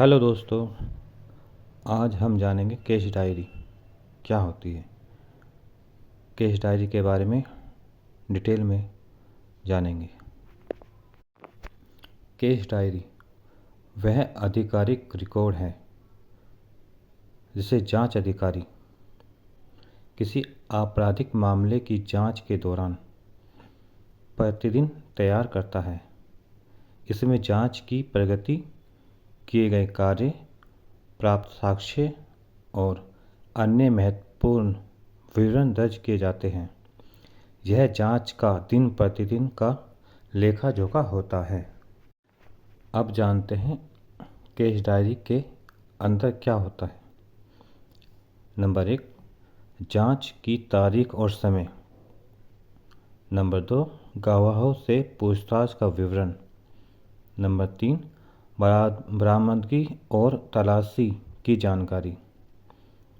Hello दोस्तों, आज हम जानेंगे केस डायरी क्या होती है। केस डायरी के बारे में डिटेल में जानेंगे। केस डायरी वह आधिकारिक रिकॉर्ड है जिसे जांच अधिकारी किसी आपराधिक मामले की जांच के दौरान प्रतिदिन तैयार करता है। इसमें जांच की प्रगति, किए गए कार्य, प्राप्त साक्ष्य और अन्य महत्वपूर्ण विवरण दर्ज किए जाते हैं। यह जांच का दिन प्रतिदिन का लेखा जोखा होता है। अब जानते हैं केस डायरी के अंदर क्या होता है। नंबर 1, जांच की तारीख और समय। नंबर 2, गवाहों से पूछताछ का विवरण। नंबर 3, बरामदगी और तलाशी की जानकारी।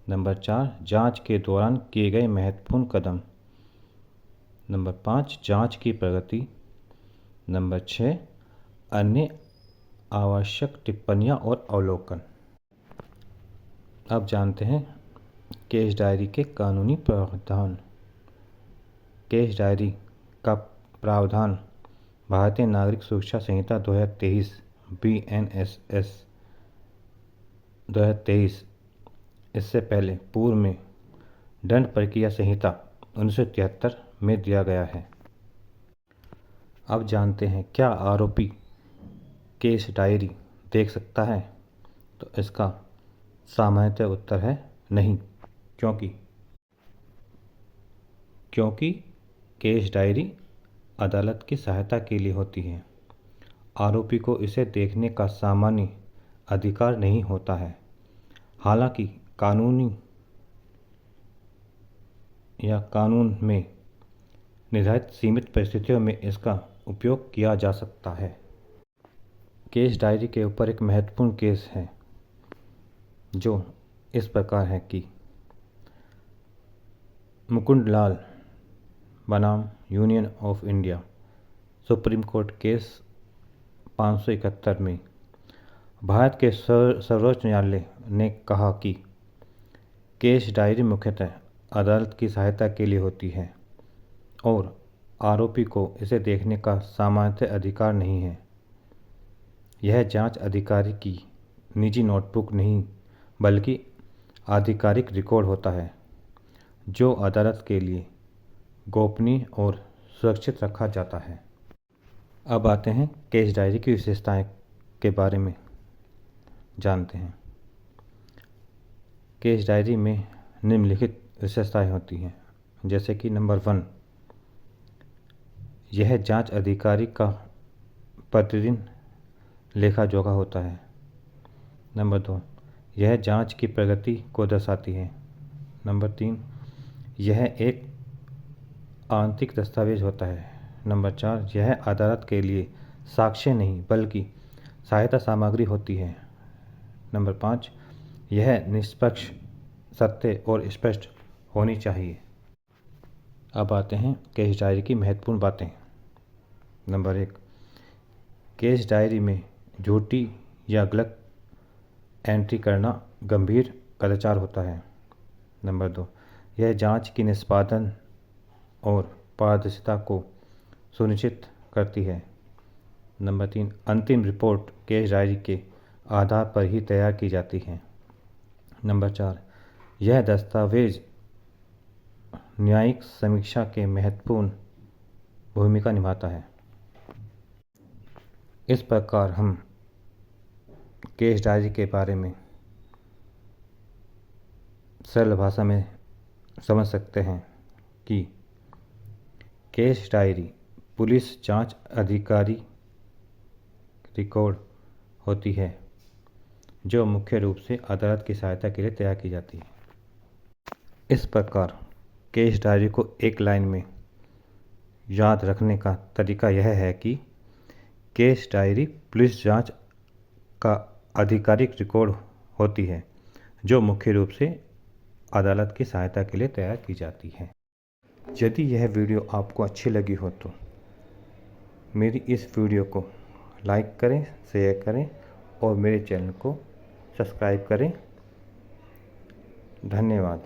नंबर 4, जांच के दौरान किए गए महत्वपूर्ण कदम। नंबर 5, जांच की प्रगति। नंबर 6, अन्य आवश्यक टिप्पणियां और अवलोकन। अब जानते हैं केस डायरी के कानूनी प्रावधान। केस डायरी का प्रावधान भारतीय नागरिक सुरक्षा संहिता 2023 BNSS 2023, इससे पहले पूर्व में दंड प्रक्रिया संहिता 1973 में दिया गया है। अब जानते हैं क्या आरोपी केस डायरी देख सकता है। तो इसका सामान्यतः उत्तर है नहीं, क्योंकि केस डायरी अदालत की सहायता के लिए होती है। आरोपी को इसे देखने का सामान्य अधिकार नहीं होता है। हालांकि कानून में निर्धारित सीमित परिस्थितियों में इसका उपयोग किया जा सकता है। केस डायरी के ऊपर एक महत्वपूर्ण केस है जो इस प्रकार है कि मुकुंदलाल बनाम union of India supreme court case 571 में भारत के सर्वोच्च न्यायालय ने कहा कि केस डायरी मुख्यतः अदालत की सहायता के लिए होती है और आरोपी को इसे देखने का सामान्यतः अधिकार नहीं है। यह जांच अधिकारी की निजी नोटबुक नहीं बल्कि आधिकारिक रिकॉर्ड होता है जो अदालत के लिए गोपनीय और सुरक्षित रखा जाता है। अब आते हैं केस डायरी की विशेषताएं के बारे में जानते हैं। केस डायरी में निम्नलिखित विशेषताएं होती हैं, जैसे कि नंबर 1, यह जांच अधिकारी का प्रतिदिन लेखा जोखा होता है। नंबर 2, यह जांच की प्रगति को दर्शाती है। नंबर 3, यह एक आंतरिक दस्तावेज होता है। नंबर 4, यह अदालत के लिए साक्ष्य नहीं बल्कि सहायता सामग्री होती है। नंबर 5, यह निष्पक्ष, सत्य और स्पष्ट होनी चाहिए। अब आते हैं केस डायरी की महत्वपूर्ण बातें। नंबर 1, केस डायरी में झूठी या गलत एंट्री करना गंभीर कदाचार होता है। नंबर 2, यह जांच की निष्पादन और पारदर्शिता को सुनिश्चित करती है। नंबर 3, अंतिम रिपोर्ट केस डायरी के आधार पर ही तैयार की जाती है। नंबर 4, यह दस्तावेज न्यायिक समीक्षा के महत्वपूर्ण भूमिका निभाता है। इस प्रकार हम केस डायरी के बारे में सरल भाषा में समझ सकते हैं कि केस डायरी पुलिस जांच अधिकारी रिकॉर्ड होती है जो मुख्य रूप से अदालत की सहायता के लिए तैयार की जाती है। इस प्रकार केस डायरी को एक लाइन में याद रखने का तरीका यह है कि केस डायरी पुलिस जांच का आधिकारिक रिकॉर्ड होती है जो मुख्य रूप से अदालत की सहायता के लिए तैयार की जाती है। यदि यह वीडियो आपको अच्छी लगी हो तो मेरी इस वीडियो को लाइक करें, शेयर करें और मेरे चैनल को सब्सक्राइब करें। धन्यवाद।